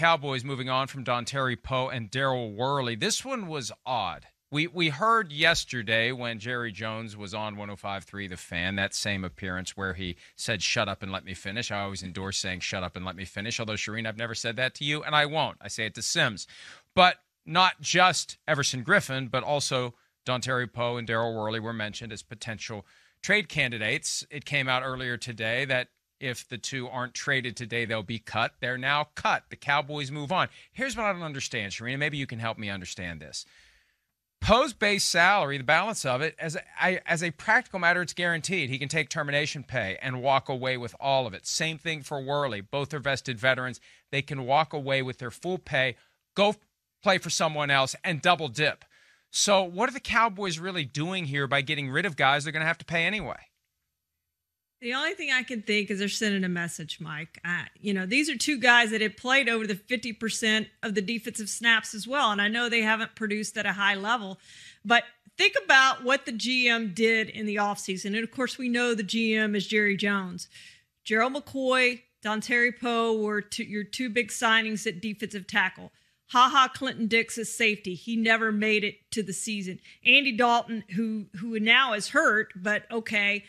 Cowboys moving on from Dontari Poe and Daryl Worley. This one was odd. We heard yesterday when Jerry Jones was on 105.3 The Fan, that same appearance where he said, shut up and let me finish. I always endorse saying shut up and let me finish, although, Charean, I've never said that to you, and I won't. I say it to Sims. But not just Everson Griffin, but also Dontari Poe and Daryl Worley were mentioned as potential trade candidates. It came out earlier today that if the two aren't traded today, they'll be cut. They're now cut. The Cowboys move on. Here's what I don't understand, Charean. Maybe you can help me understand this. Poe's base salary, the balance of it, as a practical matter, it's guaranteed. He can take termination pay and walk away with all of it. Same thing for Worley. Both are vested veterans. They can walk away with their full pay, go play for someone else, and double dip. So what are the Cowboys really doing here by getting rid of guys they're going to have to pay anyway? The only thing I can think is they're sending a message, Mike. These are two guys that have played over the 50% of the defensive snaps as well. And I know they haven't produced at a high level, but think about what the GM did in the offseason. And of course, we know the GM is Jerry Jones. Gerald McCoy, Dontari Poe were your two big signings at defensive tackle. Clinton Dix is safety. He never made it to the season. Andy Dalton, who now is hurt, but okay.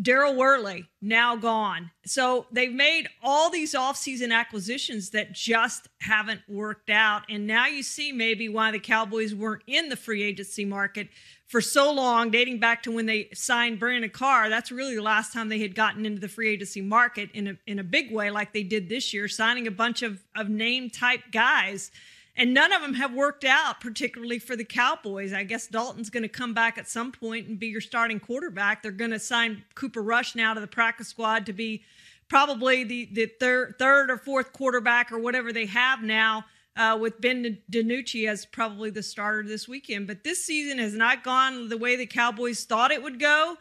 Daryl Worley, now gone. So they've made all these offseason acquisitions that just haven't worked out. And now you see maybe why the Cowboys weren't in the free agency market for so long, dating back to when they signed Brandon Carr. That's really the last time they had gotten into the free agency market in a big way like they did this year, signing a bunch of name-type guys. And none of them have worked out, particularly for the Cowboys. I guess Dalton's going to come back at some point and be your starting quarterback. They're going to sign Cooper Rush now to the practice squad to be probably the third or fourth quarterback or whatever they have now, with Ben DiNucci as probably the starter this weekend. But this season has not gone the way the Cowboys thought it would go.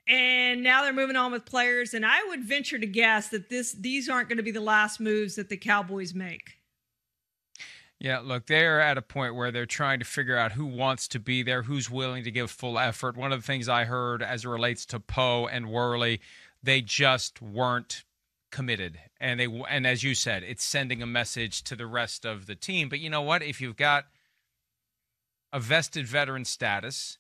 And now they're moving on with players. And I would venture to guess that these aren't going to be the last moves that the Cowboys make. Yeah, look, they're at a point where they're trying to figure out who wants to be there, who's willing to give full effort. One of the things I heard as it relates to Poe and Worley, they just weren't committed. And as you said, it's sending a message to the rest of the team. But you know what? If you've got a vested veteran status,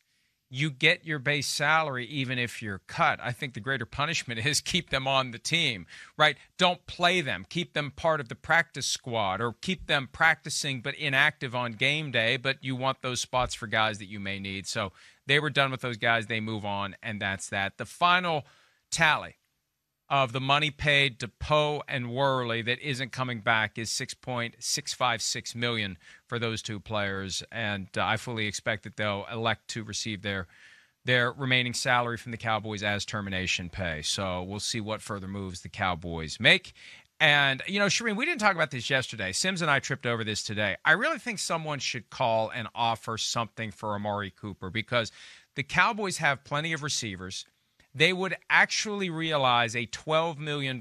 you get your base salary even if you're cut. I think the greater punishment is keep them on the team, right? Don't play them. Keep them part of the practice squad or keep them practicing but inactive on game day, but you want those spots for guys that you may need. So they were done with those guys. They move on, and that's that. The final tally of the money paid to Poe and Worley that isn't coming back is $6.656 million for those two players, and I fully expect that they'll elect to receive their remaining salary from the Cowboys as termination pay. So we'll see what further moves the Cowboys make. And, Charean, we didn't talk about this yesterday. Sims and I tripped over this today. I really think someone should call and offer something for Amari Cooper because the Cowboys have plenty of receivers. They would actually realize a $12 million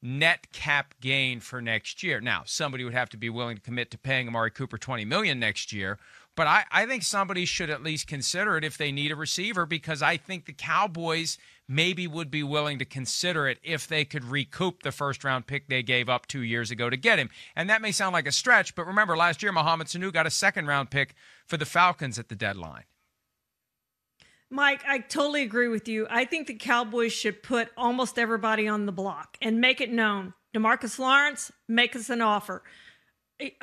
net cap gain for next year. Now, somebody would have to be willing to commit to paying Amari Cooper $20 million next year, but I think somebody should at least consider it if they need a receiver because I think the Cowboys maybe would be willing to consider it if they could recoup the first-round pick they gave up 2 years ago to get him. And that may sound like a stretch, but remember, last year Mohamed Sanu got a second-round pick for the Falcons at the deadline. Mike, I totally agree with you. I think the Cowboys should put almost everybody on the block and make it known. DeMarcus Lawrence, make us an offer.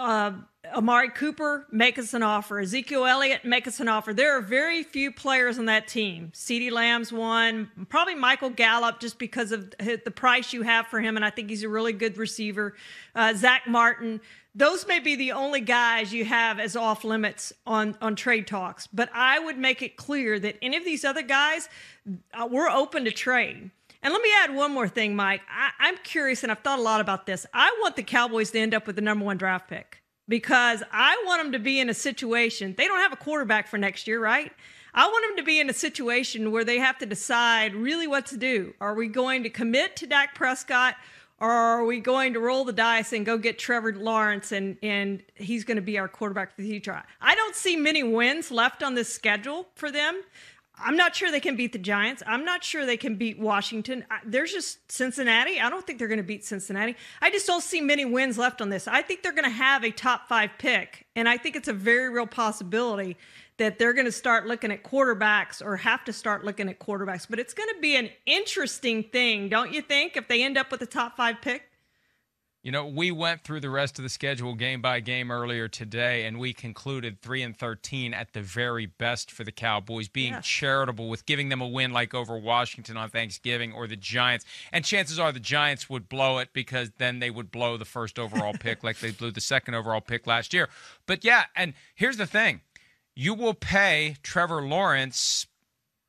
Amari Cooper, make us an offer. Ezekiel Elliott, make us an offer. There are very few players on that team. CeeDee Lamb's one, probably Michael Gallup just because of the price you have for him, and I think he's a really good receiver. Zach Martin. Those may be the only guys you have as off limits on trade talks. But I would make it clear that any of these other guys, we're open to trade. And let me add one more thing, Mike. I'm curious, and I've thought a lot about this. I want the Cowboys to end up with the number 1 draft pick because I want them to be in a situation. They don't have a quarterback for next year, right? I want them to be in a situation where they have to decide really what to do. Are we going to commit to Dak Prescott? Or are we going to roll the dice and go get Trevor Lawrence and he's going to be our quarterback for the future? I don't see many wins left on this schedule for them. I'm not sure they can beat the Giants. I'm not sure they can beat Washington. There's just Cincinnati. I don't think they're going to beat Cincinnati. I just don't see many wins left on this. I think they're going to have a top 5 pick, and I think it's a very real possibility that they're going to start looking at quarterbacks or have to start looking at quarterbacks. But it's going to be an interesting thing, don't you think, if they end up with a top 5 pick? You know, we went through the rest of the schedule game by game earlier today, and we concluded 3-13 at the very best for the Cowboys, being charitable with giving them a win like over Washington on Thanksgiving or the Giants. And chances are the Giants would blow it because then they would blow the first overall pick like they blew the second overall pick last year. But, yeah, and here's the thing. You will pay Trevor Lawrence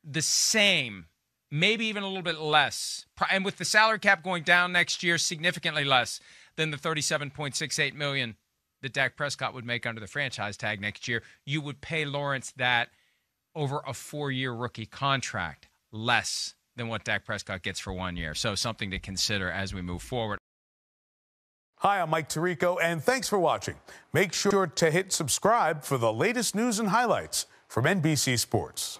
the same, maybe even a little bit less. And with the salary cap going down next year, significantly less than the $37.68 million that Dak Prescott would make under the franchise tag next year. You would pay Lawrence that over a 4-year rookie contract, less than what Dak Prescott gets for 1 year. So something to consider as we move forward. Hi, I'm Mike Tirico, and thanks for watching. Make sure to hit subscribe for the latest news and highlights from NBC Sports.